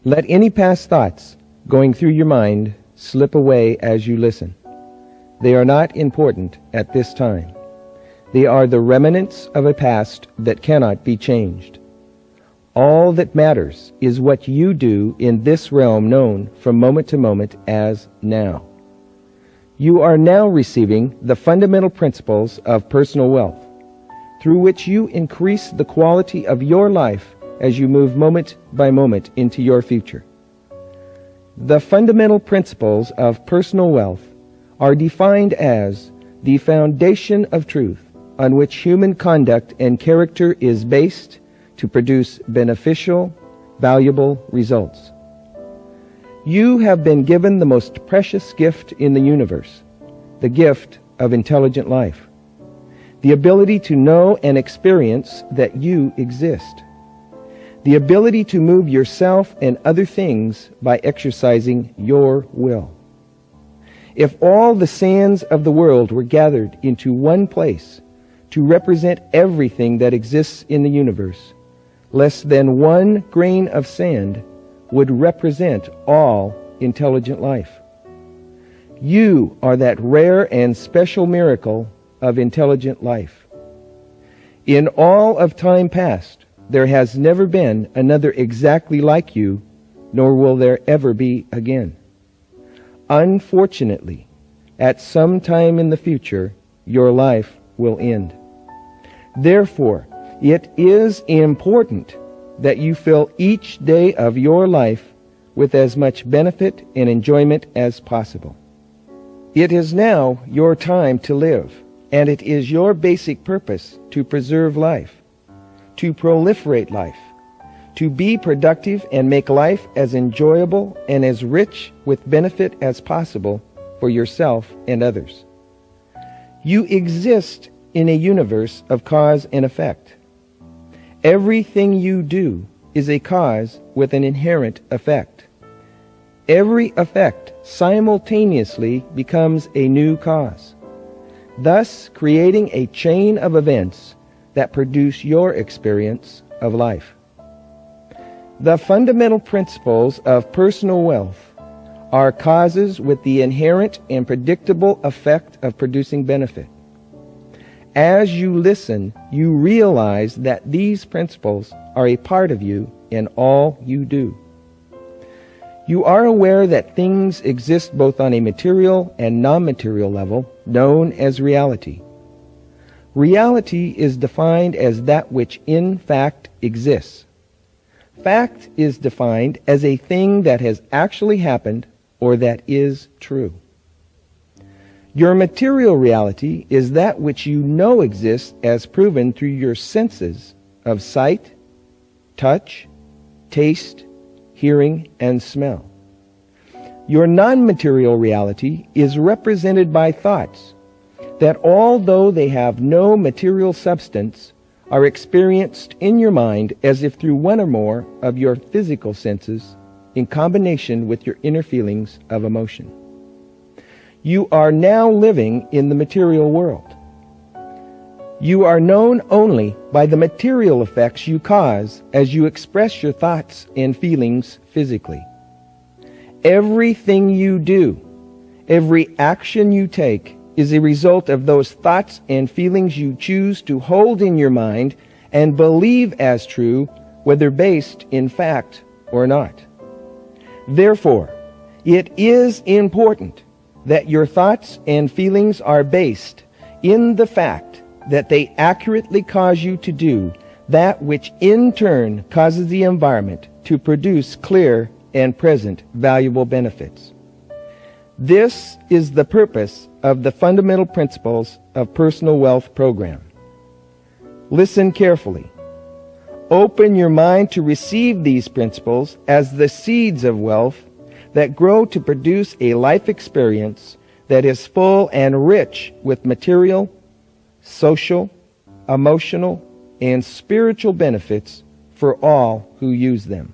Let any past thoughts going through your mind slip away as you listen. They are not important at this time. They are the remnants of a past that cannot be changed. All that matters is what you do in this realm known from moment to moment as now. You are now receiving the fundamental principles of personal wealth, through which you increase the quality of your life as you move moment by moment into your future. The fundamental principles of personal wealth are defined as the foundation of truth on which human conduct and character is based to produce beneficial, valuable results. You have been given the most precious gift in the universe, the gift of intelligent life, the ability to know and experience that you exist, the ability to move yourself and other things by exercising your will. If all the sands of the world were gathered into one place to represent everything that exists in the universe, less than one grain of sand would represent all intelligent life. You are that rare and special miracle of intelligent life. In all of time past, there has never been another exactly like you, nor will there ever be again. Unfortunately, at some time in the future, your life will end. Therefore, it is important that you fill each day of your life with as much benefit and enjoyment as possible. It is now your time to live, and it is your basic purpose to preserve life, to proliferate life, to be productive and make life as enjoyable and as rich with benefit as possible for yourself and others. You exist in a universe of cause and effect. Everything you do is a cause with an inherent effect. Every effect simultaneously becomes a new cause, thus creating a chain of events that produce your experience of life. The fundamental principles of personal wealth are causes with the inherent and predictable effect of producing benefit. As you listen, you realize that these principles are a part of you in all you do. You are aware that things exist both on a material and non-material level, known as reality. Reality is defined as that which in fact exists. Fact is defined as a thing that has actually happened or that is true. Your material reality is that which you know exists as proven through your senses of sight, touch, taste, hearing, and smell. Your non-material reality is represented by thoughts that, although they have no material substance, are experienced in your mind as if through one or more of your physical senses in combination with your inner feelings of emotion. You are now living in the material world. You are known only by the material effects you cause as you express your thoughts and feelings physically. Everything you do, every action you take, is a result of those thoughts and feelings you choose to hold in your mind and believe as true, whether based in fact or not. Therefore, it is important that your thoughts and feelings are based in the fact that they accurately cause you to do that which in turn causes the environment to produce clear and present valuable benefits. This is the purpose of the fundamental principles of personal wealth program. Listen carefully. Open your mind to receive these principles as the seeds of wealth that grow to produce a life experience that is full and rich with material, social, emotional, and spiritual benefits for all who use them.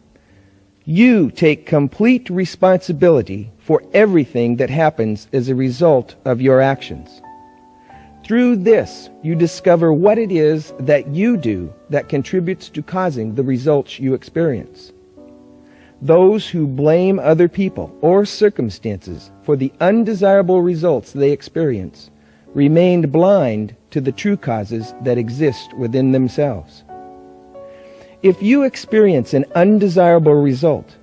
You take complete responsibility for everything that happens as a result of your actions. Through this, you discover what it is that you do that contributes to causing the results you experience. Those who blame other people or circumstances for the undesirable results they experience remained blind to the true causes that exist within themselves. If you experience an undesirable result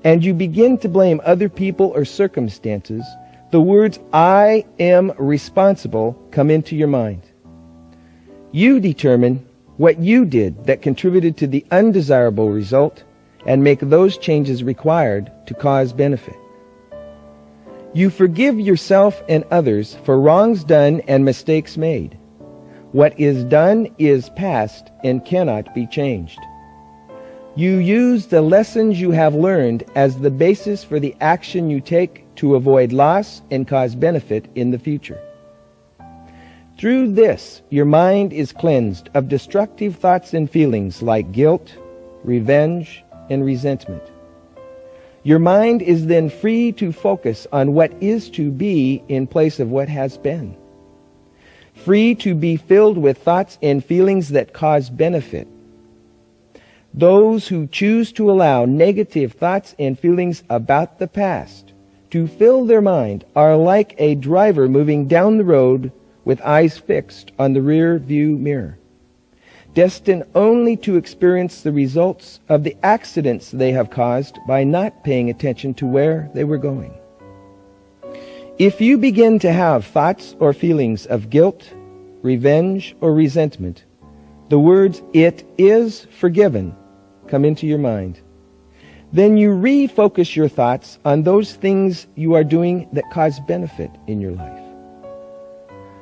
and you begin to blame other people or circumstances, the words "I am responsible" come into your mind. You determine what you did that contributed to the undesirable result and make those changes required to cause benefit. You forgive yourself and others for wrongs done and mistakes made. What is done is past and cannot be changed. You use the lessons you have learned as the basis for the action you take to avoid loss and cause benefit in the future. Through this, your mind is cleansed of destructive thoughts and feelings like guilt, revenge, and resentment. Your mind is then free to focus on what is to be in place of what has been. Free to be filled with thoughts and feelings that cause benefit. Those who choose to allow negative thoughts and feelings about the past to fill their mind are like a driver moving down the road with eyes fixed on the rear view mirror, destined only to experience the results of the accidents they have caused by not paying attention to where they were going. If you begin to have thoughts or feelings of guilt, revenge, or resentment, the words "it is forgiven" come into your mind. Then you refocus your thoughts on those things you are doing that cause benefit in your life.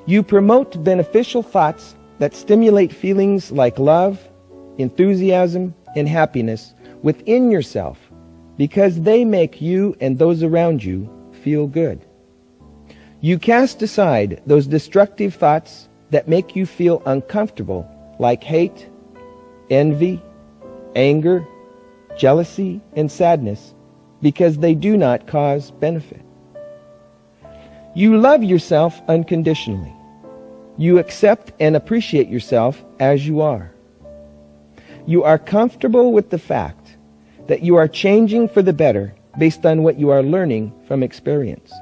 You promote beneficial thoughts that stimulate feelings like love, enthusiasm, and happiness within yourself because they make you and those around you feel good. You cast aside those destructive thoughts that make you feel uncomfortable, like hate, envy, anger, jealousy, and sadness, because they do not cause benefit. You love yourself unconditionally. You accept and appreciate yourself as you are. You are comfortable with the fact that you are changing for the better based on what you are learning from experience.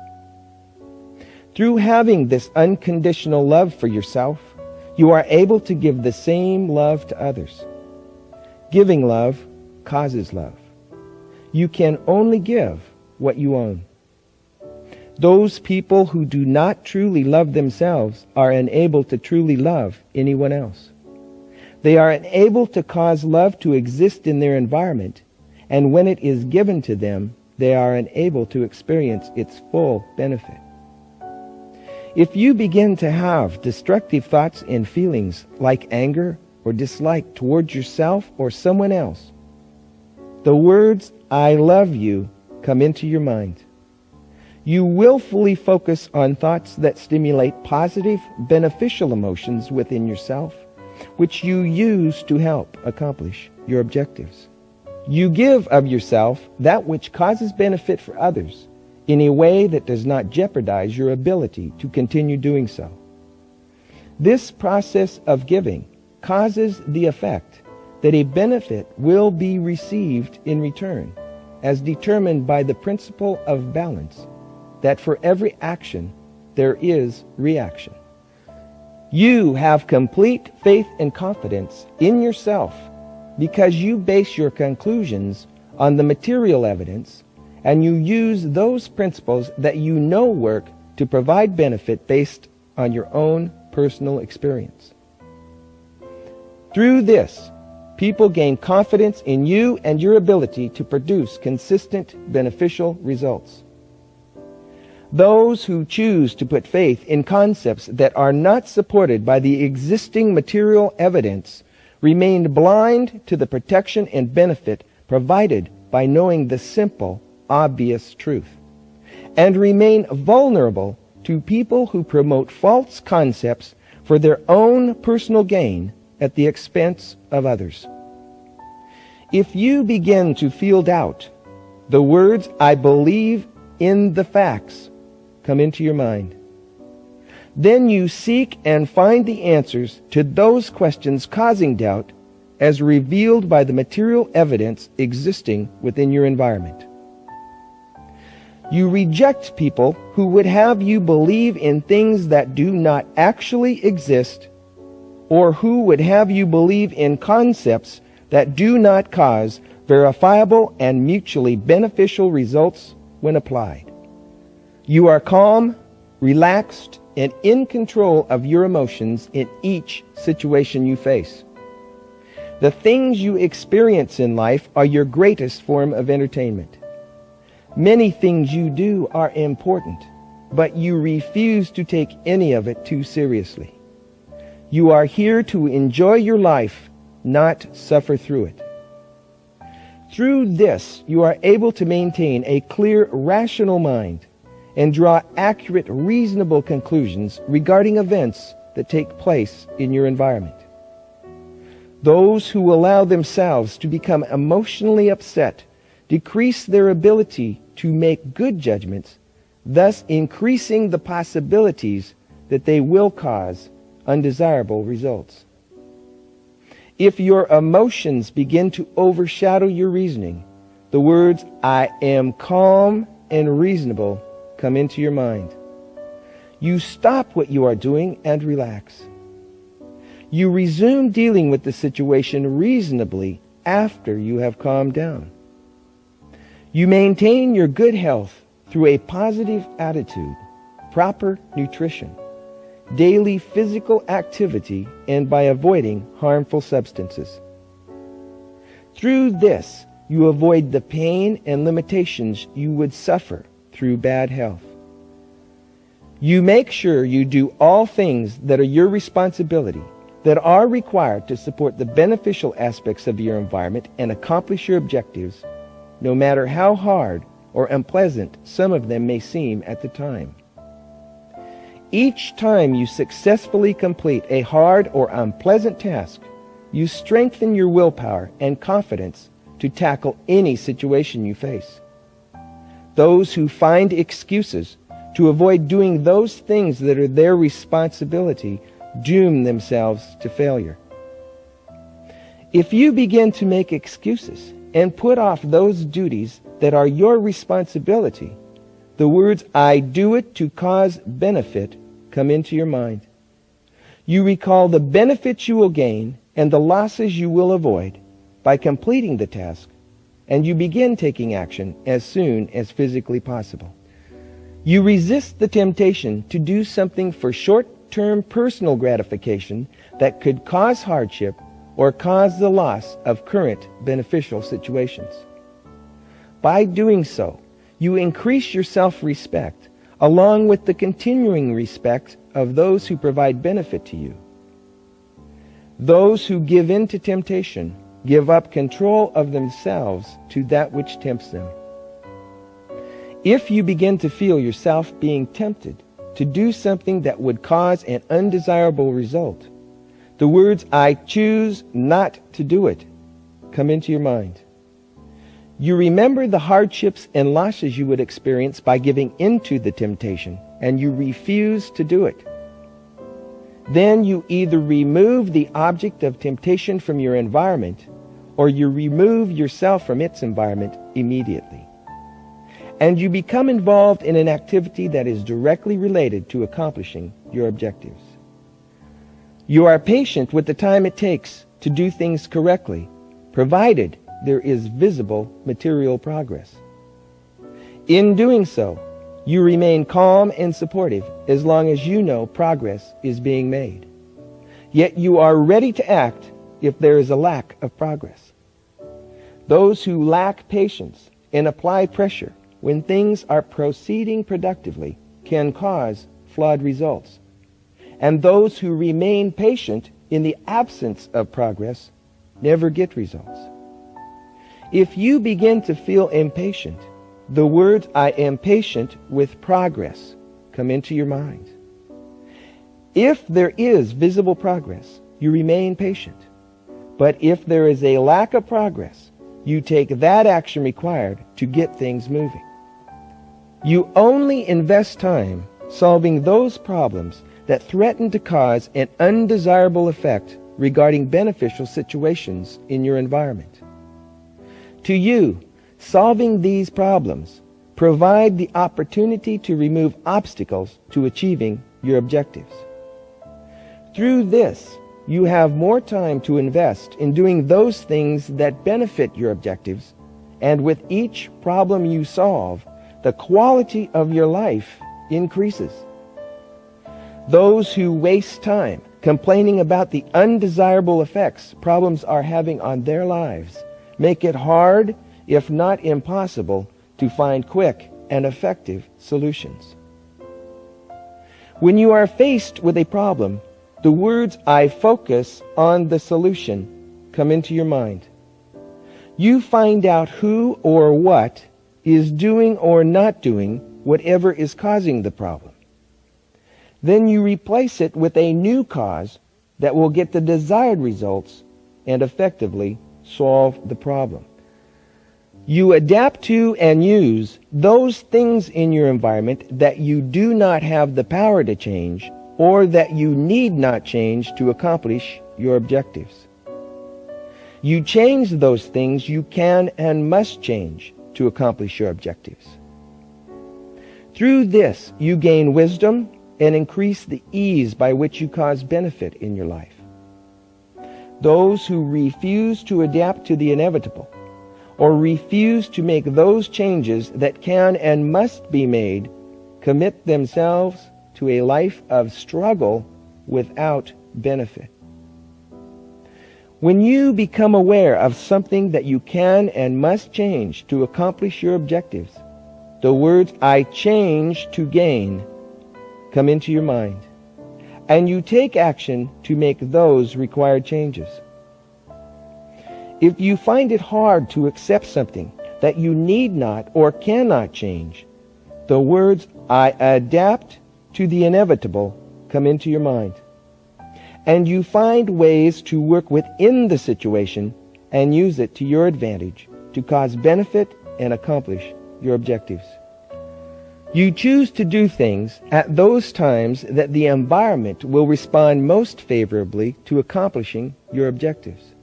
Through having this unconditional love for yourself, you are able to give the same love to others. Giving love causes love. You can only give what you own. Those people who do not truly love themselves are unable to truly love anyone else. They are unable to cause love to exist in their environment, and when it is given to them, they are unable to experience its full benefit. If you begin to have destructive thoughts and feelings like anger or dislike towards yourself or someone else, the words "I love you" come into your mind. You willfully focus on thoughts that stimulate positive, beneficial emotions within yourself, which you use to help accomplish your objectives. You give of yourself that which causes benefit for others in a way that does not jeopardize your ability to continue doing so. This process of giving causes the effect that a benefit will be received in return, as determined by the principle of balance, that for every action there is reaction. You have complete faith and confidence in yourself because you base your conclusions on the material evidence, and you use those principles that you know work to provide benefit based on your own personal experience. Through this, people gain confidence in you and your ability to produce consistent, beneficial results. Those who choose to put faith in concepts that are not supported by the existing material evidence remain blind to the protection and benefit provided by knowing the simple, obvious truth, and remain vulnerable to people who promote false concepts for their own personal gain at the expense of others. If you begin to feel doubt, the words "I believe in the facts" come into your mind. Then you seek and find the answers to those questions causing doubt as revealed by the material evidence existing within your environment. You reject people who would have you believe in things that do not actually exist, or who would have you believe in concepts that do not cause verifiable and mutually beneficial results when applied. You are calm, relaxed, and in control of your emotions in each situation you face. The things you experience in life are your greatest form of entertainment. Many things you do are important, but you refuse to take any of it too seriously. You are here to enjoy your life, not suffer through it. Through this, you are able to maintain a clear, rational mind and draw accurate, reasonable conclusions regarding events that take place in your environment. Those who allow themselves to become emotionally upset decrease their ability to make good judgments, thus increasing the possibilities that they will cause undesirable results. If your emotions begin to overshadow your reasoning, the words, "I am calm and reasonable," come into your mind. You stop what you are doing and relax. You resume dealing with the situation reasonably after you have calmed down. You maintain your good health through a positive attitude, proper nutrition, daily physical activity, and by avoiding harmful substances. Through this, you avoid the pain and limitations you would suffer through bad health. You make sure you do all things that are your responsibility, that are required to support the beneficial aspects of your environment and accomplish your objectives, no matter how hard or unpleasant some of them may seem at the time. Each time you successfully complete a hard or unpleasant task, you strengthen your willpower and confidence to tackle any situation you face. Those who find excuses to avoid doing those things that are their responsibility doom themselves to failure. If you begin to make excuses and put off those duties that are your responsibility, the words, "I do it to cause benefit," come into your mind. You recall the benefits you will gain and the losses you will avoid by completing the task, and you begin taking action as soon as physically possible. You resist the temptation to do something for short-term personal gratification that could cause hardship or cause the loss of current beneficial situations. By doing so, you increase your self-respect along with the continuing respect of those who provide benefit to you. Those who give in to temptation give up control of themselves to that which tempts them. If you begin to feel yourself being tempted to do something that would cause an undesirable result, the words, "I choose not to do it," come into your mind. You remember the hardships and losses you would experience by giving into the temptation, and you refuse to do it. Then you either remove the object of temptation from your environment, or you remove yourself from its environment immediately. And you become involved in an activity that is directly related to accomplishing your objectives. You are patient with the time it takes to do things correctly, provided there is visible material progress. In doing so, you remain calm and supportive as long as you know progress is being made. Yet you are ready to act if there is a lack of progress. Those who lack patience and apply pressure when things are proceeding productively can cause flawed results. And those who remain patient in the absence of progress never get results. If you begin to feel impatient, the words, "I am patient with progress," come into your mind. If there is visible progress, you remain patient. But if there is a lack of progress, you take that action required to get things moving. You only invest time solving those problems that threaten to cause an undesirable effect regarding beneficial situations in your environment. To you, solving these problems provide the opportunity to remove obstacles to achieving your objectives. Through this, you have more time to invest in doing those things that benefit your objectives, and with each problem you solve, the quality of your life increases. Those who waste time complaining about the undesirable effects problems are having on their lives make it hard, if not impossible, to find quick and effective solutions. When you are faced with a problem, the words "I focus on the solution" come into your mind. You find out who or what is doing or not doing whatever is causing the problem. Then you replace it with a new cause that will get the desired results and effectively solve the problem. You adapt to and use those things in your environment that you do not have the power to change, or that you need not change to accomplish your objectives. You change those things you can and must change to accomplish your objectives. Through this, you gain wisdom and increase the ease by which you cause benefit in your life. Those who refuse to adapt to the inevitable, or refuse to make those changes that can and must be made, commit themselves to a life of struggle without benefit. When you become aware of something that you can and must change to accomplish your objectives, the words "I change to gain" come into your mind, and you take action to make those required changes. If you find it hard to accept something that you need not or cannot change, the words "I adapt to the inevitable" come into your mind, and you find ways to work within the situation and use it to your advantage to cause benefit and accomplish your objectives. You choose to do things at those times that the environment will respond most favorably to accomplishing your objectives.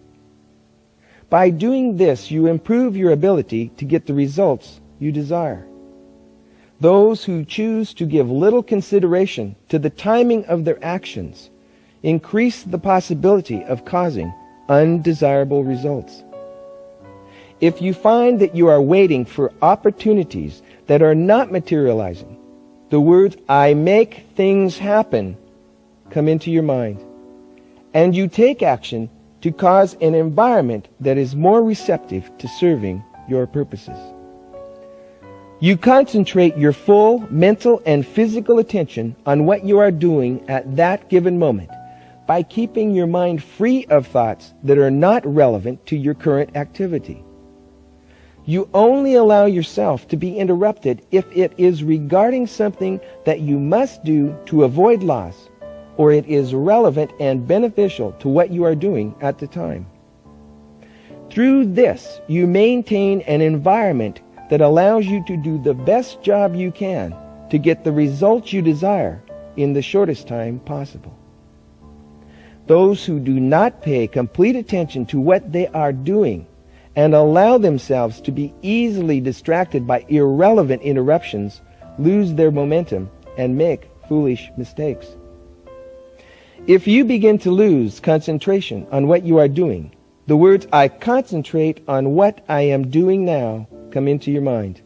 By doing this, you improve your ability to get the results you desire. Those who choose to give little consideration to the timing of their actions increase the possibility of causing undesirable results. If you find that you are waiting for opportunities that are not materializing, the words "I make things happen" come into your mind, and you take action to cause an environment that is more receptive to serving your purposes. You concentrate your full mental and physical attention on what you are doing at that given moment by keeping your mind free of thoughts that are not relevant to your current activity. You only allow yourself to be interrupted if it is regarding something that you must do to avoid loss, or it is relevant and beneficial to what you are doing at the time. Through this, you maintain an environment that allows you to do the best job you can to get the results you desire in the shortest time possible. Those who do not pay complete attention to what they are doing and allow themselves to be easily distracted by irrelevant interruptions lose their momentum and make foolish mistakes. If you begin to lose concentration on what you are doing, the words "I concentrate on what I am doing now" come into your mind,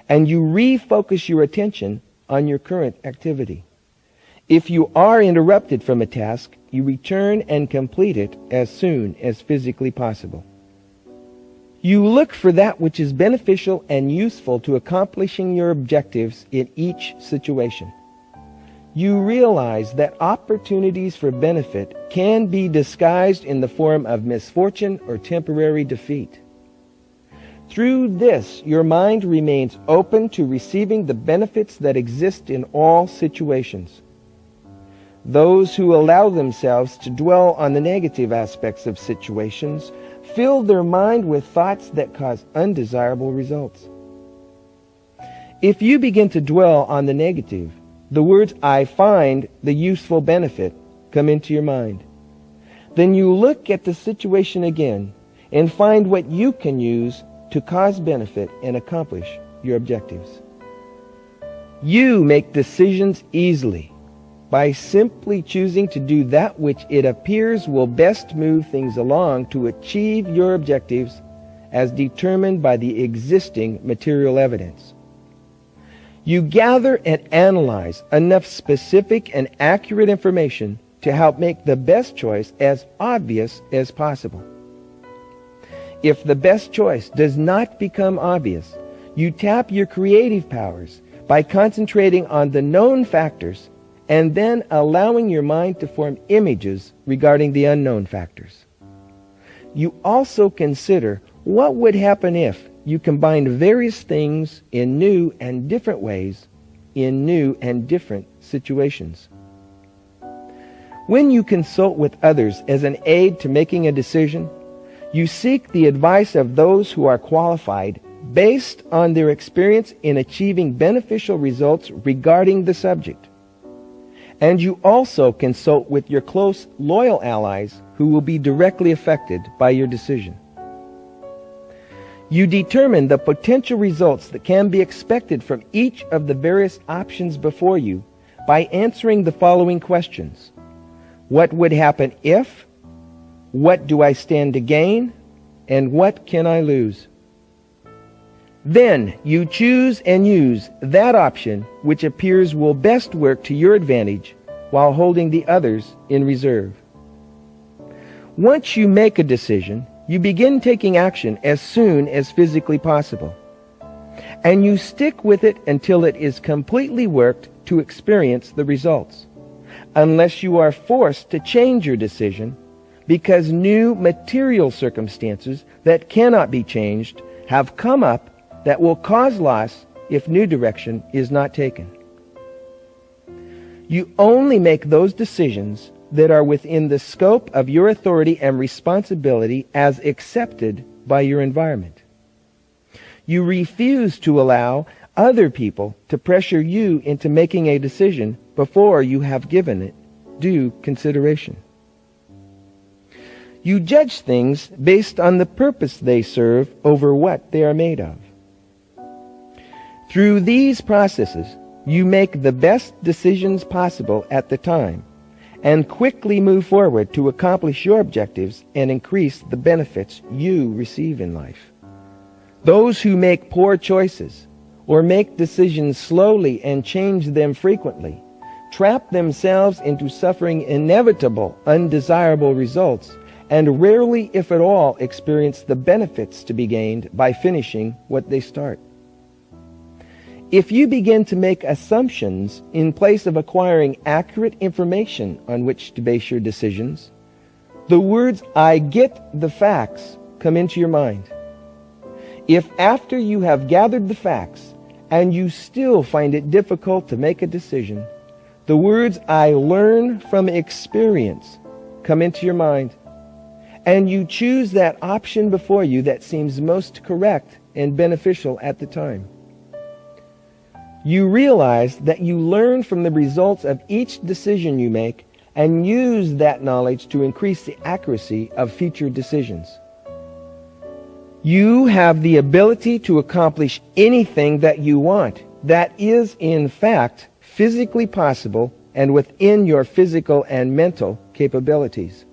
and you refocus your attention on your current activity. If you are interrupted from a task, you return and complete it as soon as physically possible. You look for that which is beneficial and useful to accomplishing your objectives in each situation. You realize that opportunities for benefit can be disguised in the form of misfortune or temporary defeat. Through this, your mind remains open to receiving the benefits that exist in all situations. Those who allow themselves to dwell on the negative aspects of situations fill their mind with thoughts that cause undesirable results. If you begin to dwell on the negative, the words "I find the useful benefit" come into your mind. Then you look at the situation again and find what you can use to cause benefit and accomplish your objectives. You make decisions easily by simply choosing to do that which it appears will best move things along to achieve your objectives as determined by the existing material evidence. You gather and analyze enough specific and accurate information to help make the best choice as obvious as possible. If the best choice does not become obvious, you tap your creative powers by concentrating on the known factors and then allowing your mind to form images regarding the unknown factors. You also consider what would happen if you combined various things in new and different ways in new and different situations. When you consult with others as an aid to making a decision, you seek the advice of those who are qualified based on their experience in achieving beneficial results regarding the subject. And you also consult with your close, loyal allies who will be directly affected by your decision. You determine the potential results that can be expected from each of the various options before you by answering the following questions. What would happen if? What do I stand to gain? And what can I lose? Then you choose and use that option which appears will best work to your advantage while holding the others in reserve. Once you make a decision, you begin taking action as soon as physically possible. And you stick with it until it is completely worked to experience the results, unless you are forced to change your decision because new material circumstances that cannot be changed have come up that will cause loss if new direction is not taken. You only make those decisions that are within the scope of your authority and responsibility as accepted by your environment. You refuse to allow other people to pressure you into making a decision before you have given it due consideration. You judge things based on the purpose they serve over what they are made of. Through these processes, you make the best decisions possible at the time and quickly move forward to accomplish your objectives and increase the benefits you receive in life. Those who make poor choices or make decisions slowly and change them frequently trap themselves into suffering inevitable, undesirable results and rarely, if at all, experience the benefits to be gained by finishing what they start. If you begin to make assumptions in place of acquiring accurate information on which to base your decisions, the words, "I get the facts," come into your mind. If after you have gathered the facts and you still find it difficult to make a decision, the words, "I learn from experience," come into your mind, and you choose that option before you that seems most correct and beneficial at the time. You realize that you learn from the results of each decision you make and use that knowledge to increase the accuracy of future decisions. You have the ability to accomplish anything that you want. That is, in fact, physically possible and within your physical and mental capabilities.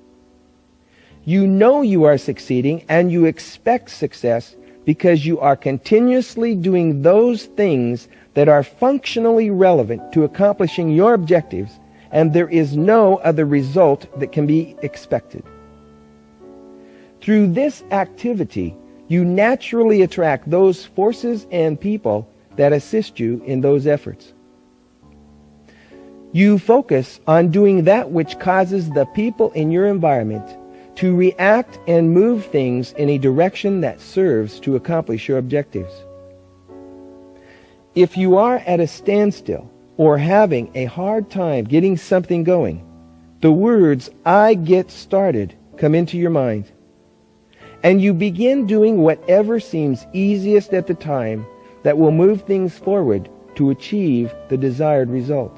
You know you are succeeding and you expect success because you are continuously doing those things that are functionally relevant to accomplishing your objectives, and there is no other result that can be expected. Through this activity, you naturally attract those forces and people that assist you in those efforts. You focus on doing that which causes the people in your environment to react and move things in a direction that serves to accomplish your objectives. If you are at a standstill or having a hard time getting something going, the words, "I get started," come into your mind, and you begin doing whatever seems easiest at the time that will move things forward to achieve the desired result.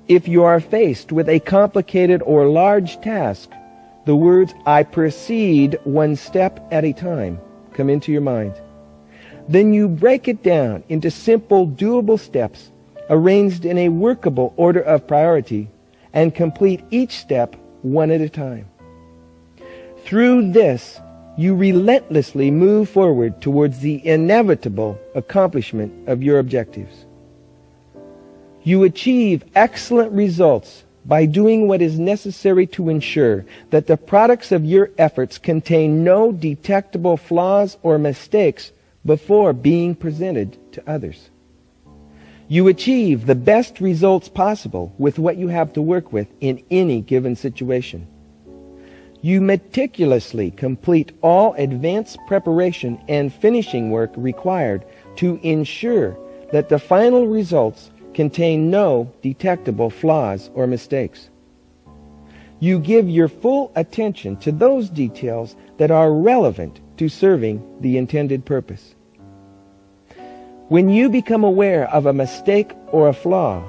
If you are faced with a complicated or large task, the words, "I proceed one step at a time," come into your mind. Then you break it down into simple, doable steps arranged in a workable order of priority and complete each step one at a time. Through this, you relentlessly move forward towards the inevitable accomplishment of your objectives. You achieve excellent results by doing what is necessary to ensure that the products of your efforts contain no detectable flaws or mistakes before being presented to others. You achieve the best results possible with what you have to work with in any given situation. You meticulously complete all advanced preparation and finishing work required to ensure that the final results contain no detectable flaws or mistakes. You give your full attention to those details that are relevant to serving the intended purpose. When you become aware of a mistake or a flaw,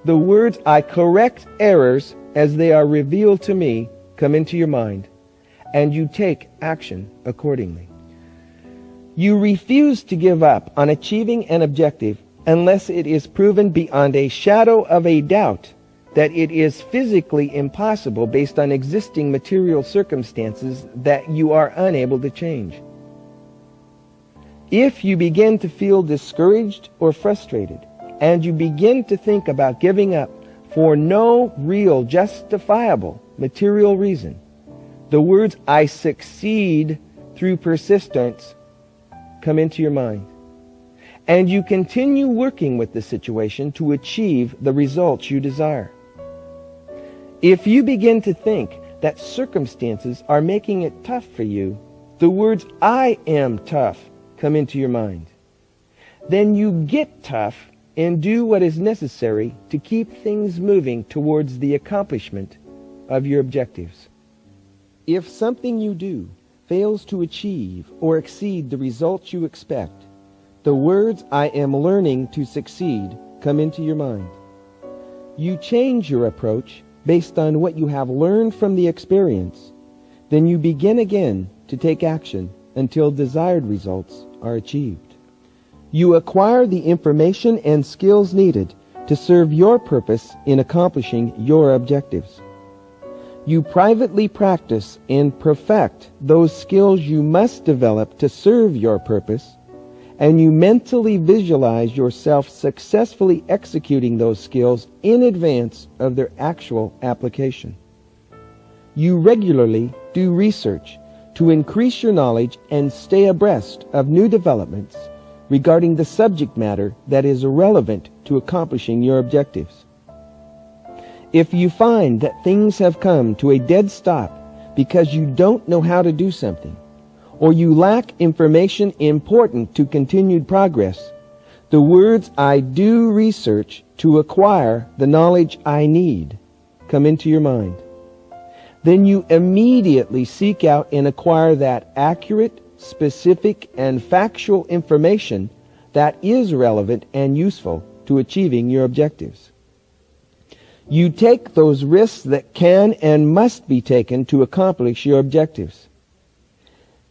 the words, "I correct errors as they are revealed to me," come into your mind, and you take action accordingly. You refuse to give up on achieving an objective unless it is proven beyond a shadow of a doubt that it is physically impossible based on existing material circumstances that you are unable to change. If you begin to feel discouraged or frustrated, and you begin to think about giving up for no real justifiable material reason, the words, "I succeed through persistence," come into your mind. And you continue working with the situation to achieve the results you desire. If you begin to think that circumstances are making it tough for you, the words, "I am tough," come into your mind. Then you get tough and do what is necessary to keep things moving towards the accomplishment of your objectives. If something you do fails to achieve or exceed the results you expect, the words, "I am learning to succeed," come into your mind. You change your approach based on what you have learned from the experience. Then you begin again to take action until desired results are achieved. You acquire the information and skills needed to serve your purpose in accomplishing your objectives. You privately practice and perfect those skills you must develop to serve your purpose, and you mentally visualize yourself successfully executing those skills in advance of their actual application. You regularly do research to increase your knowledge and stay abreast of new developments regarding the subject matter that is relevant to accomplishing your objectives. If you find that things have come to a dead stop because you don't know how to do something, or you lack information important to continued progress, the words, "I do research to acquire the knowledge I need," come into your mind. Then you immediately seek out and acquire that accurate, specific, and factual information that is relevant and useful to achieving your objectives. You take those risks that can and must be taken to accomplish your objectives.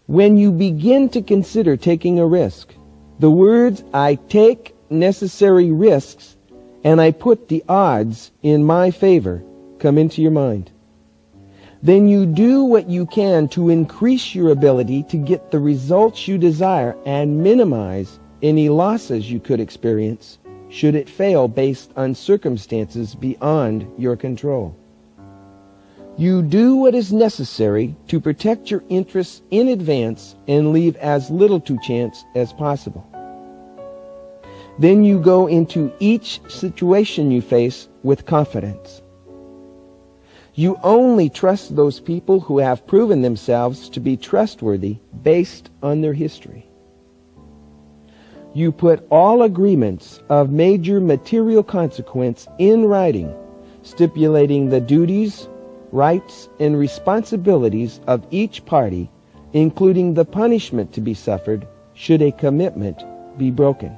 When you begin to consider taking a risk, the words, "I take necessary risks and I put the odds in my favor," come into your mind. Then you do what you can to increase your ability to get the results you desire and minimize any losses you could experience should it fail based on circumstances beyond your control. You do what is necessary to protect your interests in advance and leave as little to chance as possible. Then you go into each situation you face with confidence. You only trust those people who have proven themselves to be trustworthy based on their history. You put all agreements of major material consequence in writing, stipulating the duties, rights, and responsibilities of each party, including the punishment to be suffered should a commitment be broken.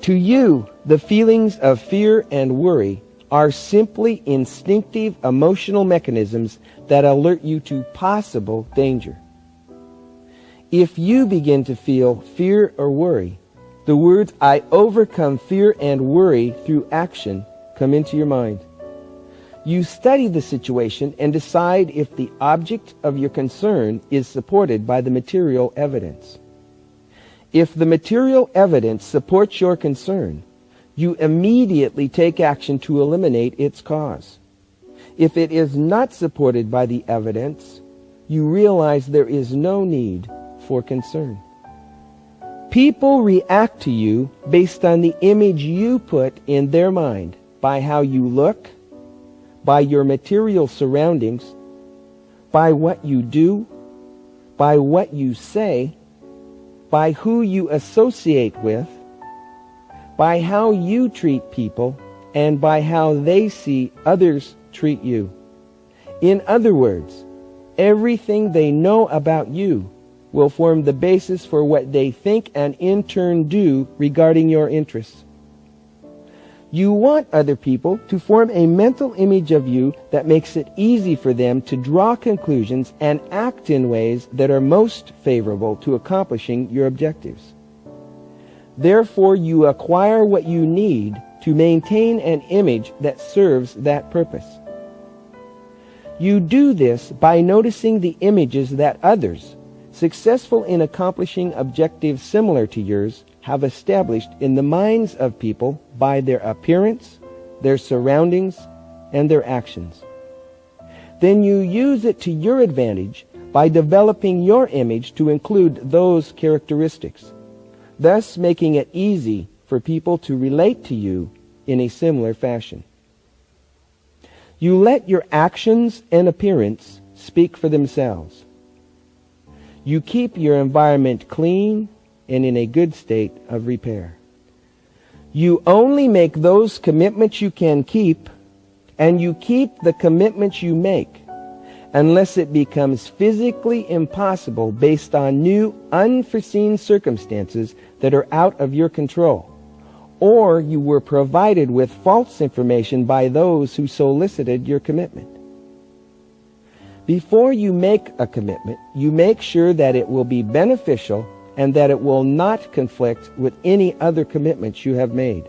To you, the feelings of fear and worry are simply instinctive emotional mechanisms that alert you to possible danger. If you begin to feel fear or worry, the words, "I overcome fear and worry through action," come into your mind. You study the situation and decide if the object of your concern is supported by the material evidence. If the material evidence supports your concern, you immediately take action to eliminate its cause. If it is not supported by the evidence, you realize there is no need for concern. People react to you based on the image you put in their mind by how you look, by your material surroundings, by what you do, by what you say, by who you associate with, by how you treat people, and by how they see others treat you. In other words, everything they know about you will form the basis for what they think and in turn do regarding your interests. You want other people to form a mental image of you that makes it easy for them to draw conclusions and act in ways that are most favorable to accomplishing your objectives. Therefore, you acquire what you need to maintain an image that serves that purpose. You do this by noticing the images that others, successful in accomplishing objectives similar to yours, have established in the minds of people by their appearance, their surroundings, and their actions. Then you use it to your advantage by developing your image to include those characteristics, thus making it easy for people to relate to you in a similar fashion. You let your actions and appearance speak for themselves. You keep your environment clean and in a good state of repair. You only make those commitments you can keep, and you keep the commitments you make, unless it becomes physically impossible based on new, unforeseen circumstances that are out of your control, or you were provided with false information by those who solicited your commitment. Before you make a commitment, you make sure that it will be beneficial and that it will not conflict with any other commitments you have made.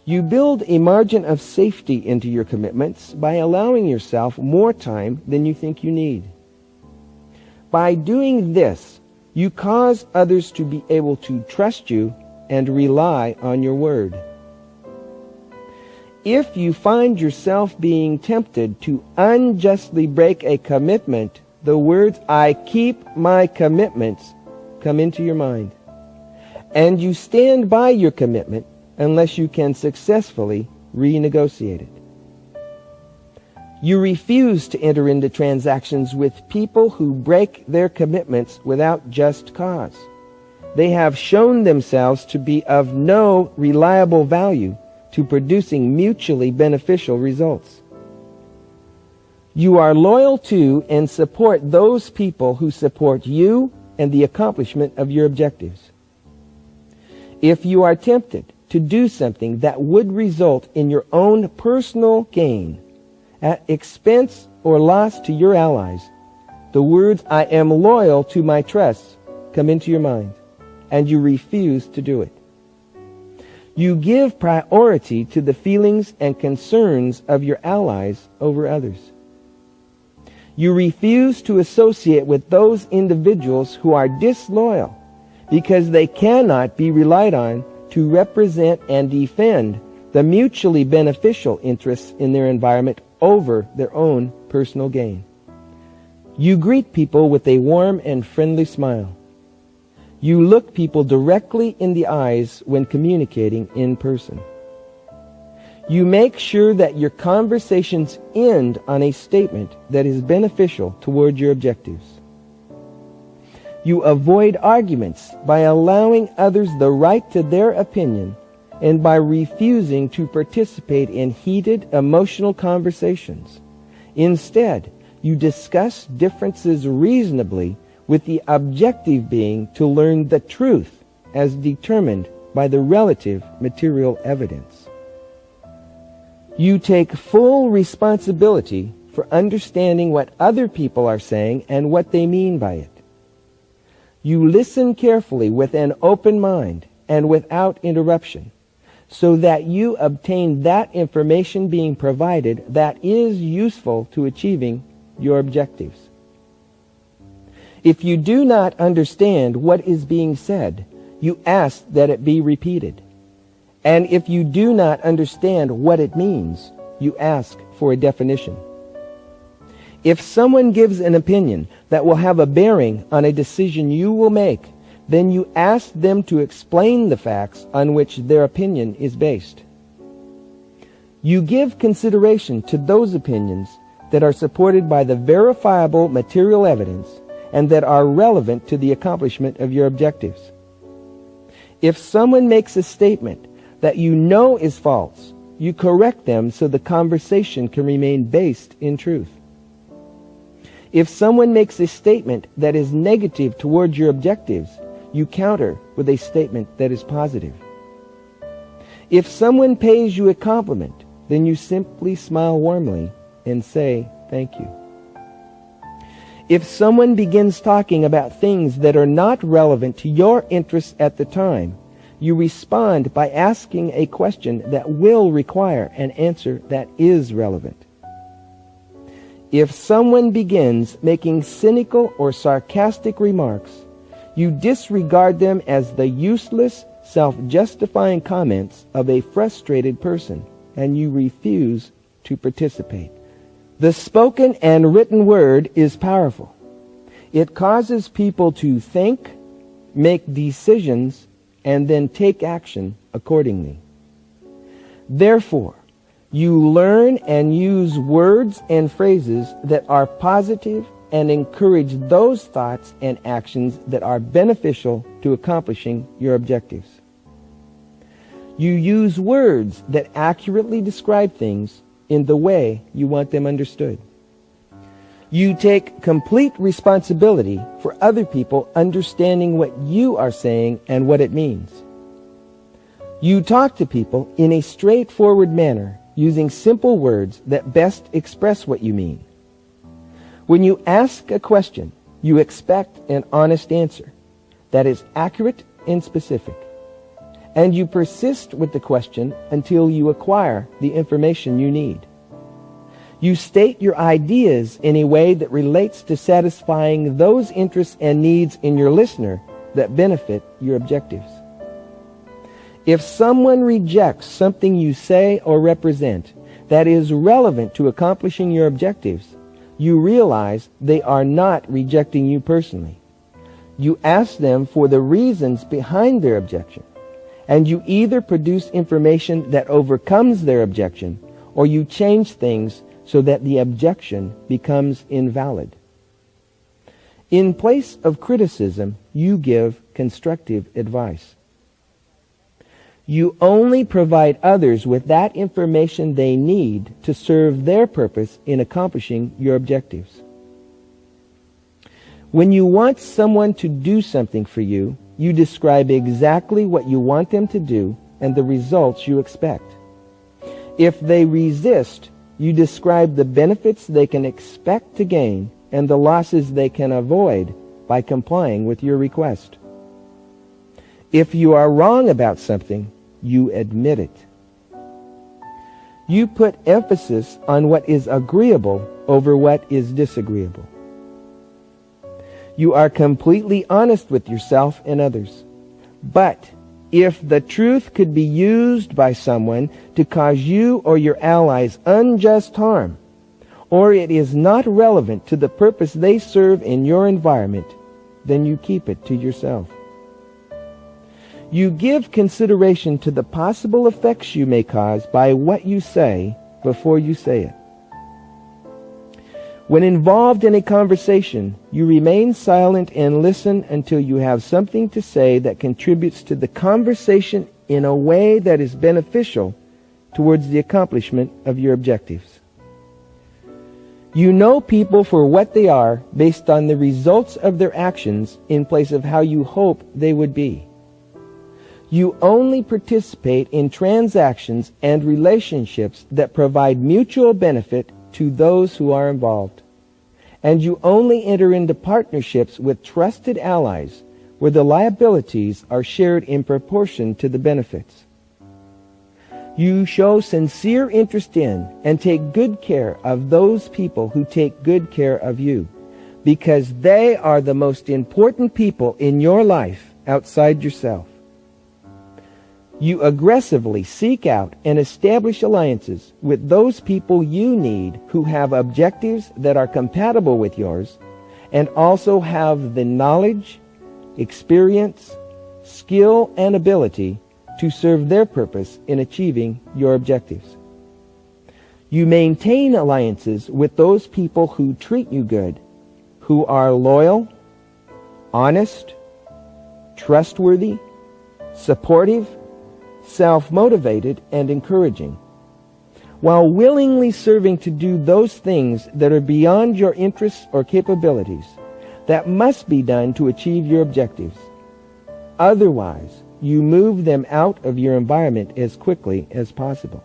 You build a margin of safety into your commitments by allowing yourself more time than you think you need. By doing this, you cause others to be able to trust you and rely on your word. If you find yourself being tempted to unjustly break a commitment, the words, "I keep my commitments," come into your mind. And you stand by your commitment unless you can successfully renegotiate it. You refuse to enter into transactions with people who break their commitments without just cause. They have shown themselves to be of no reliable value to producing mutually beneficial results. You are loyal to and support those people who support you and the accomplishment of your objectives. If you are tempted to do something that would result in your own personal gain, at expense or loss to your allies, the words, "I am loyal to my trusts," come into your mind, and you refuse to do it. You give priority to the feelings and concerns of your allies over others. You refuse to associate with those individuals who are disloyal because they cannot be relied on to represent and defend the mutually beneficial interests in their environment over their own personal gain. You greet people with a warm and friendly smile. You look people directly in the eyes when communicating in person. You make sure that your conversations end on a statement that is beneficial toward your objectives. You avoid arguments by allowing others the right to their opinion and by refusing to participate in heated emotional conversations. Instead, you discuss differences reasonably, with the objective being to learn the truth as determined by the relative material evidence. You take full responsibility for understanding what other people are saying and what they mean by it. You listen carefully with an open mind and without interruption, so that you obtain that information being provided that is useful to achieving your objectives. If you do not understand what is being said, you ask that it be repeated. And if you do not understand what it means, you ask for a definition. If someone gives an opinion that will have a bearing on a decision you will make, then you ask them to explain the facts on which their opinion is based. You give consideration to those opinions that are supported by the verifiable material evidence and that are relevant to the accomplishment of your objectives. If someone makes a statement that you know is false, you correct them so the conversation can remain based in truth. If someone makes a statement that is negative towards your objectives, you counter with a statement that is positive. If someone pays you a compliment, then you simply smile warmly and say thank you. If someone begins talking about things that are not relevant to your interests at the time, you respond by asking a question that will require an answer that is relevant. If someone begins making cynical or sarcastic remarks, you disregard them as the useless, self-justifying comments of a frustrated person, and you refuse to participate. The spoken and written word is powerful. It causes people to think, make decisions, and then take action accordingly. Therefore, you learn and use words and phrases that are positive and encourage those thoughts and actions that are beneficial to accomplishing your objectives. You use words that accurately describe things in the way you want them understood. You take complete responsibility for other people understanding what you are saying and what it means. You talk to people in a straightforward manner, using simple words that best express what you mean. When you ask a question, you expect an honest answer that is accurate and specific. And you persist with the question until you acquire the information you need. You state your ideas in a way that relates to satisfying those interests and needs in your listener that benefit your objectives. If someone rejects something you say or represent that is relevant to accomplishing your objectives, you realize they are not rejecting you personally. You ask them for the reasons behind their objection, and you either produce information that overcomes their objection, or you change things so that the objection becomes invalid. In place of criticism, you give constructive advice. You only provide others with that information they need to serve their purpose in accomplishing your objectives. When you want someone to do something for you, you describe exactly what you want them to do and the results you expect. If they resist, you describe the benefits they can expect to gain and the losses they can avoid by complying with your request. If you are wrong about something, you admit it. You put emphasis on what is agreeable over what is disagreeable. You are completely honest with yourself and others. But if the truth could be used by someone to cause you or your allies unjust harm, or it is not relevant to the purpose they serve in your environment, then you keep it to yourself. You give consideration to the possible effects you may cause by what you say before you say it. When involved in a conversation, you remain silent and listen until you have something to say that contributes to the conversation in a way that is beneficial towards the accomplishment of your objectives. You know people for what they are based on the results of their actions in place of how you hope they would be. You only participate in transactions and relationships that provide mutual benefit to those who are involved. And you only enter into partnerships with trusted allies where the liabilities are shared in proportion to the benefits. You show sincere interest in and take good care of those people who take good care of you, because they are the most important people in your life outside yourself. You aggressively seek out and establish alliances with those people you need who have objectives that are compatible with yours and also have the knowledge, experience, skill, and ability to serve their purpose in achieving your objectives. You maintain alliances with those people who treat you good, who are loyal, honest, trustworthy, supportive, self-motivated, and encouraging, while willingly serving to do those things that are beyond your interests or capabilities that must be done to achieve your objectives. Otherwise, you move them out of your environment as quickly as possible.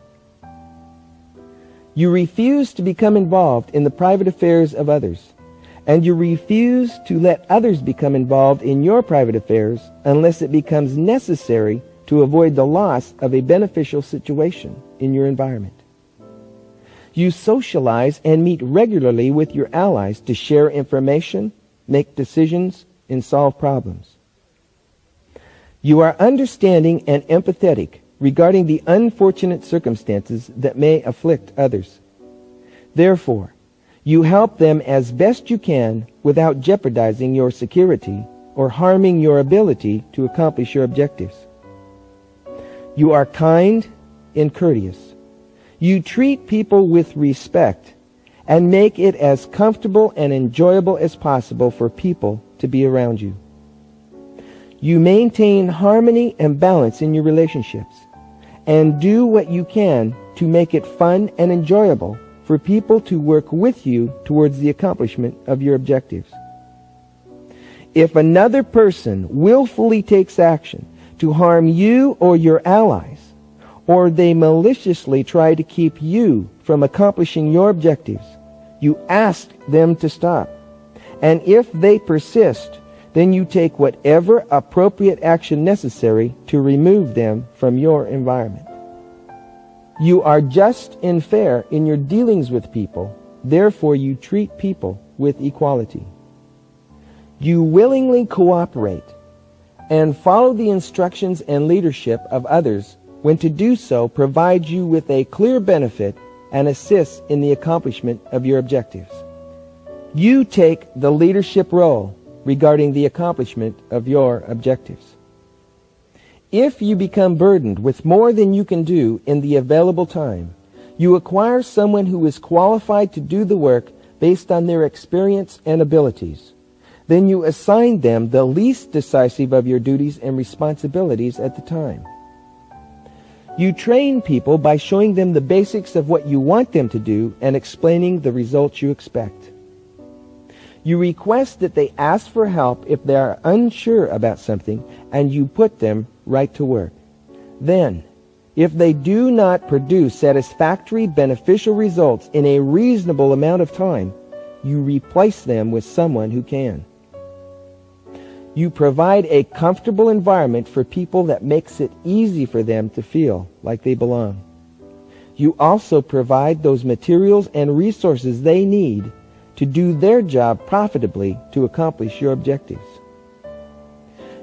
You refuse to become involved in the private affairs of others, and you refuse to let others become involved in your private affairs unless it becomes necessary to avoid the loss of a beneficial situation in your environment. You socialize and meet regularly with your allies to share information, make decisions, and solve problems. You are understanding and empathetic regarding the unfortunate circumstances that may afflict others. Therefore, you help them as best you can without jeopardizing your security or harming your ability to accomplish your objectives. You are kind and courteous. You treat people with respect and make it as comfortable and enjoyable as possible for people to be around you. You maintain harmony and balance in your relationships and do what you can to make it fun and enjoyable for people to work with you towards the accomplishment of your objectives. If another person willfully takes action to harm you or your allies, or they maliciously try to keep you from accomplishing your objectives, you ask them to stop. And if they persist, then you take whatever appropriate action necessary to remove them from your environment. You are just and fair in your dealings with people, therefore you treat people with equality. You willingly cooperate and follow the instructions and leadership of others when to do so provides you with a clear benefit and assists in the accomplishment of your objectives. You take the leadership role regarding the accomplishment of your objectives. If you become burdened with more than you can do in the available time, you acquire someone who is qualified to do the work based on their experience and abilities. Then you assign them the least decisive of your duties and responsibilities at the time. You train people by showing them the basics of what you want them to do and explaining the results you expect. You request that they ask for help if they are unsure about something, and you put them right to work. Then, if they do not produce satisfactory, beneficial results in a reasonable amount of time, you replace them with someone who can. You provide a comfortable environment for people that makes it easy for them to feel like they belong. You also provide those materials and resources they need to do their job profitably to accomplish your objectives.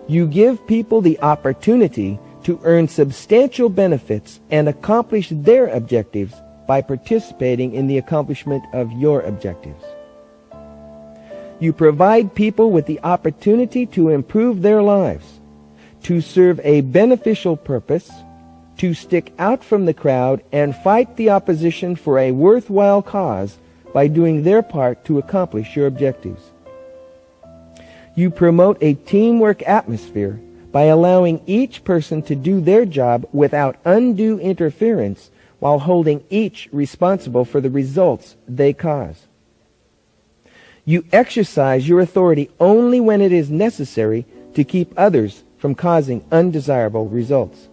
You give people the opportunity to earn substantial benefits and accomplish their objectives by participating in the accomplishment of your objectives. You provide people with the opportunity to improve their lives, to serve a beneficial purpose, to stick out from the crowd and fight the opposition for a worthwhile cause by doing their part to accomplish your objectives. You promote a teamwork atmosphere by allowing each person to do their job without undue interference while holding each responsible for the results they cause. You exercise your authority only when it is necessary to keep others from causing undesirable results.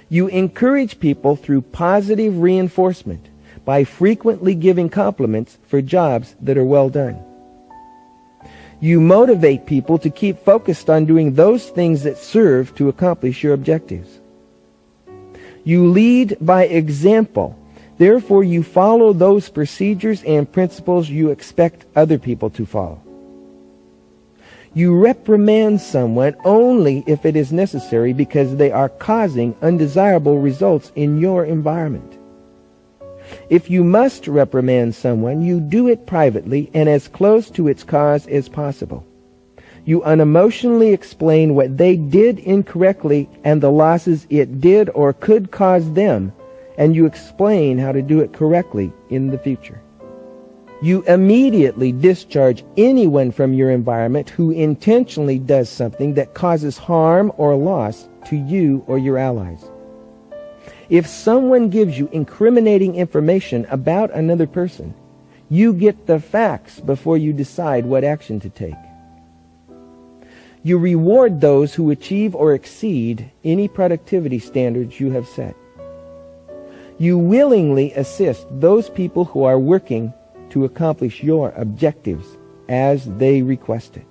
You encourage people through positive reinforcement by frequently giving compliments for jobs that are well done. You motivate people to keep focused on doing those things that serve to accomplish your objectives. You lead by example. Therefore, you follow those procedures and principles you expect other people to follow. You reprimand someone only if it is necessary because they are causing undesirable results in your environment. If you must reprimand someone, you do it privately and as close to its cause as possible. You unemotionally explain what they did incorrectly and the losses it did or could cause them, and you explain how to do it correctly in the future. You immediately discharge anyone from your environment who intentionally does something that causes harm or loss to you or your allies. If someone gives you incriminating information about another person, you get the facts before you decide what action to take. You reward those who achieve or exceed any productivity standards you have set. You willingly assist those people who are working to accomplish your objectives as they request it.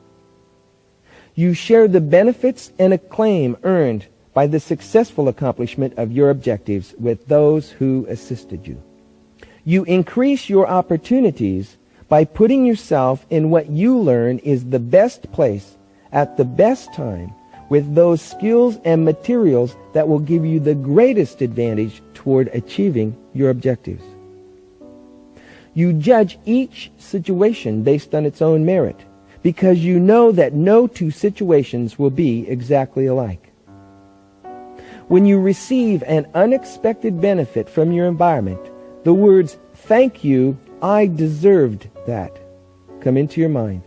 You share the benefits and acclaim earned by the successful accomplishment of your objectives with those who assisted you. You increase your opportunities by putting yourself in what you learn is the best place at the best time with those skills and materials that will give you the greatest advantage toward achieving your objectives. You judge each situation based on its own merit because you know that no two situations will be exactly alike. When you receive an unexpected benefit from your environment, the words, "Thank you, I deserved that," come into your mind,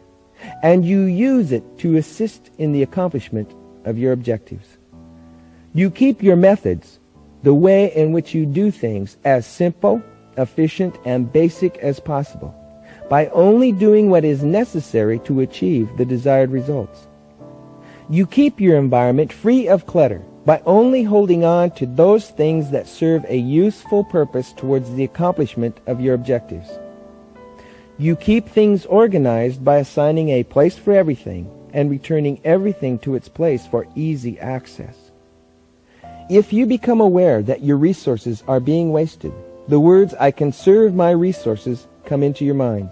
and you use it to assist in the accomplishment of your objectives. You keep your methods, the way in which you do things, as simple, efficient, and basic as possible, by only doing what is necessary to achieve the desired results. You keep your environment free of clutter by only holding on to those things that serve a useful purpose towards the accomplishment of your objectives. You keep things organized by assigning a place for everything and returning everything to its place for easy access. If you become aware that your resources are being wasted, the words, "I conserve my resources," come into your mind,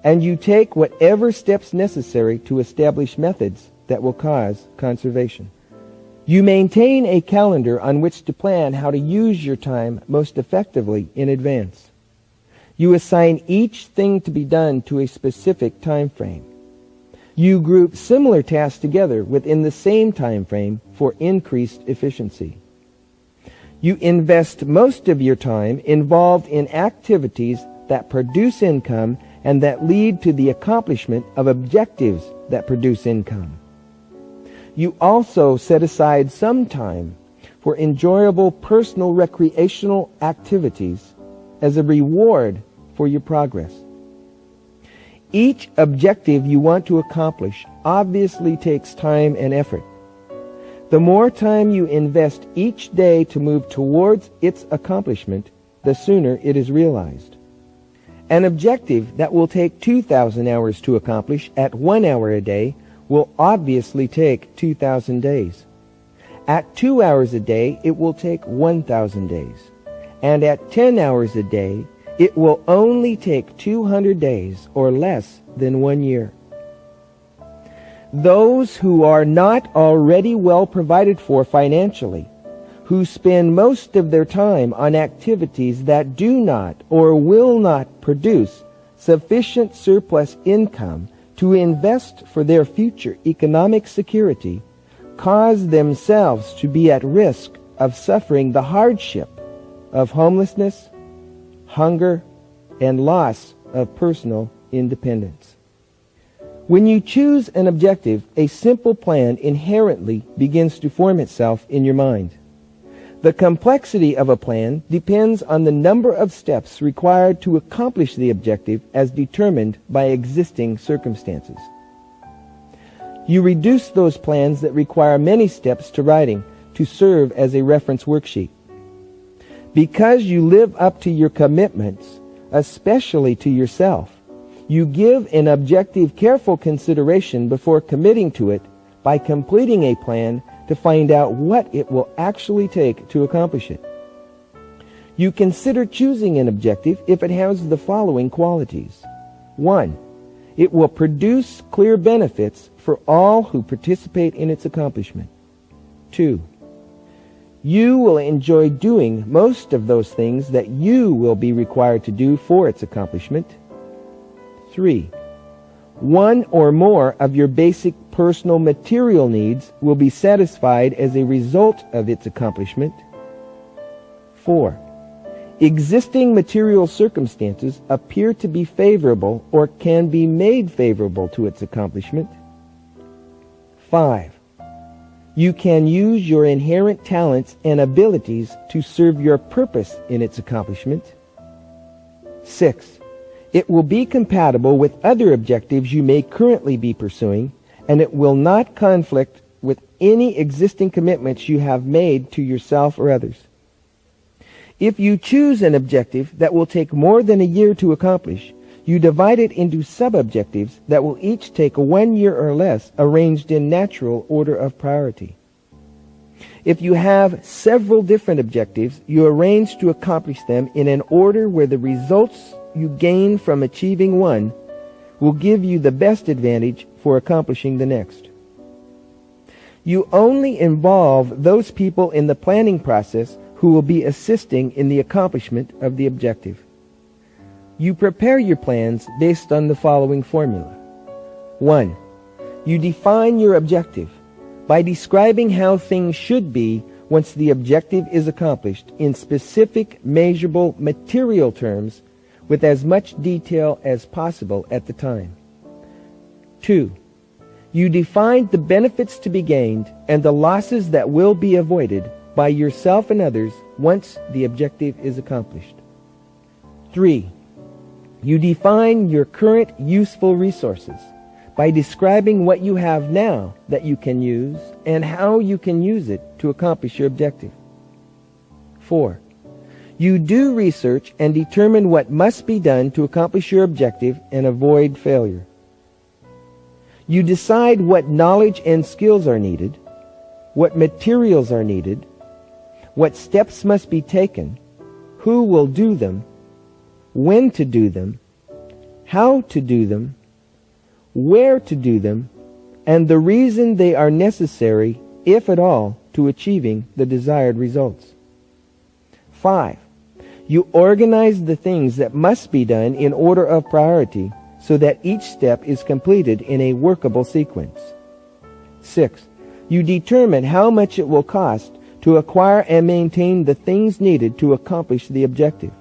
and you take whatever steps necessary to establish methods that will cause conservation. You maintain a calendar on which to plan how to use your time most effectively in advance. You assign each thing to be done to a specific time frame. You group similar tasks together within the same time frame for increased efficiency. You invest most of your time involved in activities that produce income and that lead to the accomplishment of objectives that produce income. You also set aside some time for enjoyable personal recreational activities as a reward for your progress. Each objective you want to accomplish obviously takes time and effort. The more time you invest each day to move towards its accomplishment, the sooner it is realized. An objective that will take 2,000 hours to accomplish at 1 hour a day will obviously take 2,000 days. At 2 hours a day, it will take 1,000 days. And at 10 hours a day, it will only take 200 days or less than 1 year. Those who are not already well provided for financially, who spend most of their time on activities that do not or will not produce sufficient surplus income to invest for their future economic security, cause themselves to be at risk of suffering the hardship of homelessness, hunger, and loss of personal independence. When you choose an objective, a simple plan inherently begins to form itself in your mind. The complexity of a plan depends on the number of steps required to accomplish the objective as determined by existing circumstances. You reduce those plans that require many steps to writing to serve as a reference worksheet. Because you live up to your commitments, especially to yourself, you give an objective, careful consideration before committing to it by completing a plan to find out what it will actually take to accomplish it. You consider choosing an objective if it has the following qualities. 1. It will produce clear benefits for all who participate in its accomplishment. 2. You will enjoy doing most of those things that you will be required to do for its accomplishment. 3. One or more of your basic personal material needs will be satisfied as a result of its accomplishment. 4. Existing material circumstances appear to be favorable or can be made favorable to its accomplishment. 5. You can use your inherent talents and abilities to serve your purpose in its accomplishment. 6. It will be compatible with other objectives you may currently be pursuing, and it will not conflict with any existing commitments you have made to yourself or others. If you choose an objective that will take more than a year to accomplish, you divide it into sub-objectives that will each take 1 year or less, arranged in natural order of priority. If you have several different objectives, you arrange to accomplish them in an order where the results you gain from achieving one will give you the best advantage for accomplishing the next. You only involve those people in the planning process who will be assisting in the accomplishment of the objective. You prepare your plans based on the following formula. 1. You define your objective by describing how things should be once the objective is accomplished in specific, measurable, material terms with as much detail as possible at the time. 2. You define the benefits to be gained and the losses that will be avoided by yourself and others once the objective is accomplished. 3. You define your current useful resources by describing what you have now that you can use and how you can use it to accomplish your objective. 4. You do research and determine what must be done to accomplish your objective and avoid failure. You decide what knowledge and skills are needed, what materials are needed, what steps must be taken, who will do them, when to do them, how to do them, where to do them, and the reason they are necessary, if at all, to achieving the desired results. 5. You organize the things that must be done in order of priority so that each step is completed in a workable sequence. 6. You determine how much it will cost to acquire and maintain the things needed to accomplish the objective.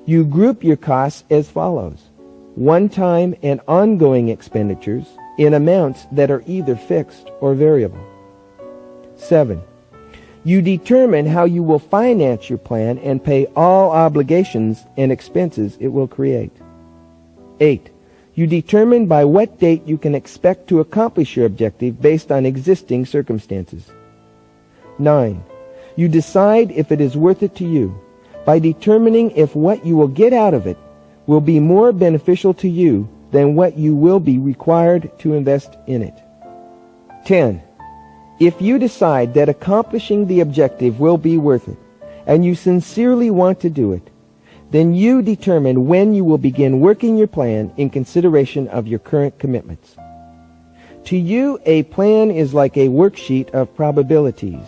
You group your costs as follows: one-time and ongoing expenditures in amounts that are either fixed or variable. 7. You determine how you will finance your plan and pay all obligations and expenses it will create. 8. You determine by what date you can expect to accomplish your objective based on existing circumstances. 9. You decide if it is worth it to you by determining if what you will get out of it will be more beneficial to you than what you will be required to invest in it. 10. If you decide that accomplishing the objective will be worth it, and you sincerely want to do it, then you determine when you will begin working your plan in consideration of your current commitments. To you, a plan is like a worksheet of probabilities.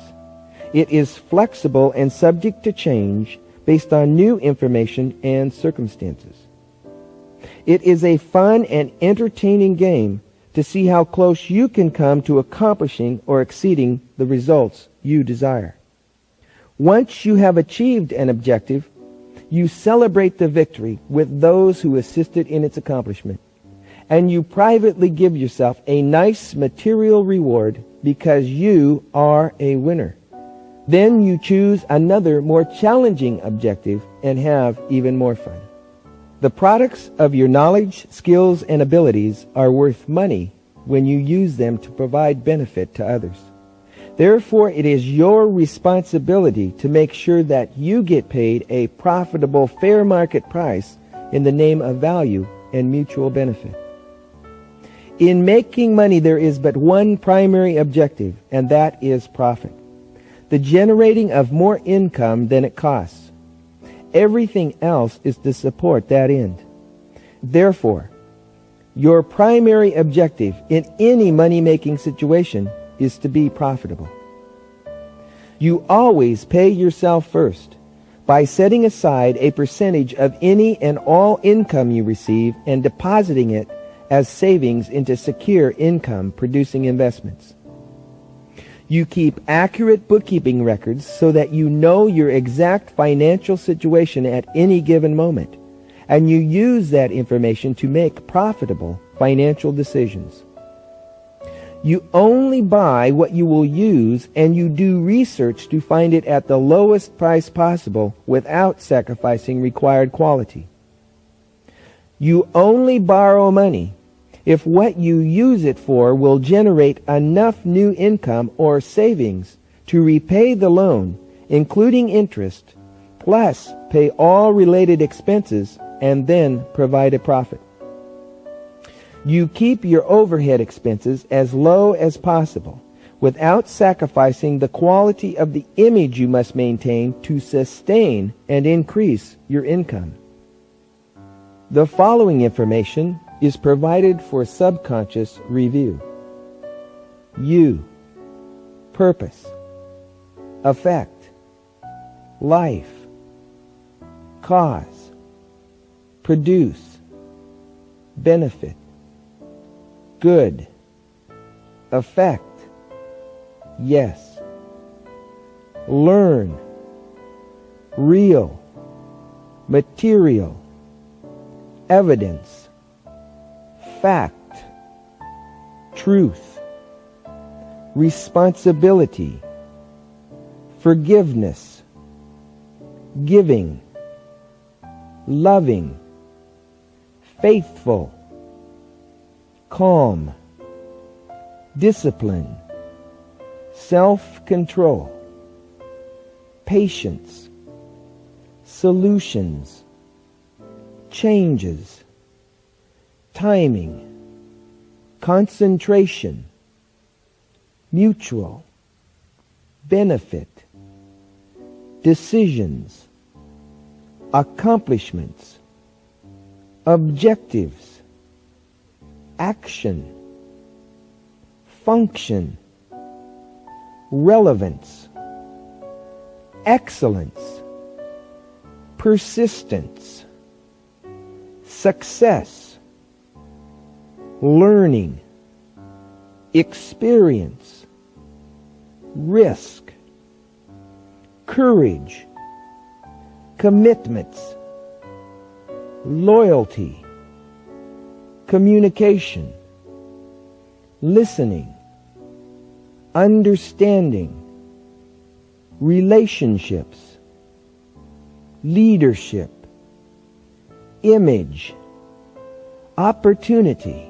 It is flexible and subject to change based on new information and circumstances. It is a fun and entertaining game to see how close you can come to accomplishing or exceeding the results you desire. Once you have achieved an objective, you celebrate the victory with those who assisted in its accomplishment, and you privately give yourself a nice material reward because you are a winner. Then you choose another more challenging objective and have even more fun. The products of your knowledge, skills, and abilities are worth money when you use them to provide benefit to others. Therefore, it is your responsibility to make sure that you get paid a profitable, fair market price in the name of value and mutual benefit. In making money, there is but one primary objective, and that is profit. The generating of more income than it costs. Everything else is to support that end. Therefore, your primary objective in any money-making situation is to be profitable. You always pay yourself first by setting aside a percentage of any and all income you receive and depositing it as savings into secure income-producing investments. You keep accurate bookkeeping records so that you know your exact financial situation at any given moment, and you use that information to make profitable financial decisions. You only buy what you will use, and you do research to find it at the lowest price possible without sacrificing required quality. You only borrow money if what you use it for will generate enough new income or savings to repay the loan, including interest, plus pay all related expenses, and then provide a profit. You keep your overhead expenses as low as possible without sacrificing the quality of the image you must maintain to sustain and increase your income. The following information is provided for subconscious review. You, purpose, effect, life, cause, produce, benefit, good, effect, yes, learn, real, material, evidence, fact, truth, responsibility, forgiveness, giving, loving, faithful, calm, discipline, self-control, patience, solutions, changes, timing, concentration, mutual, benefit, decisions, accomplishments, objectives, action, function, relevance, excellence, persistence, success, learning, experience, risk, courage, commitments, loyalty, communication, listening, understanding, relationships, leadership, image, opportunity,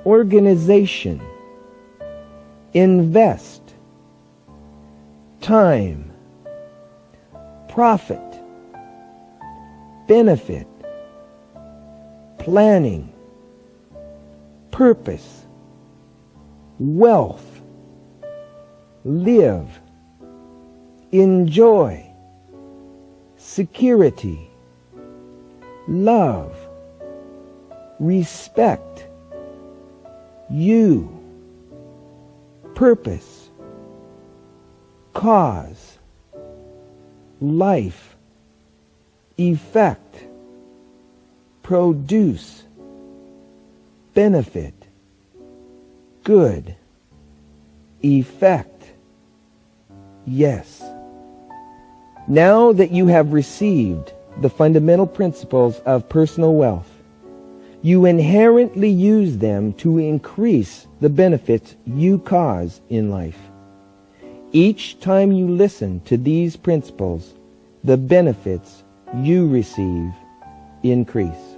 organization, invest, time, profit, benefit, planning, purpose, wealth, live, enjoy, security, love, respect, you, purpose, cause, life, effect, produce, benefit, good, effect, yes. Now that you have received the fundamental principles of personal wealth, you inherently use them to increase the benefits you cause in life. Each time you listen to these principles, the benefits you receive increase.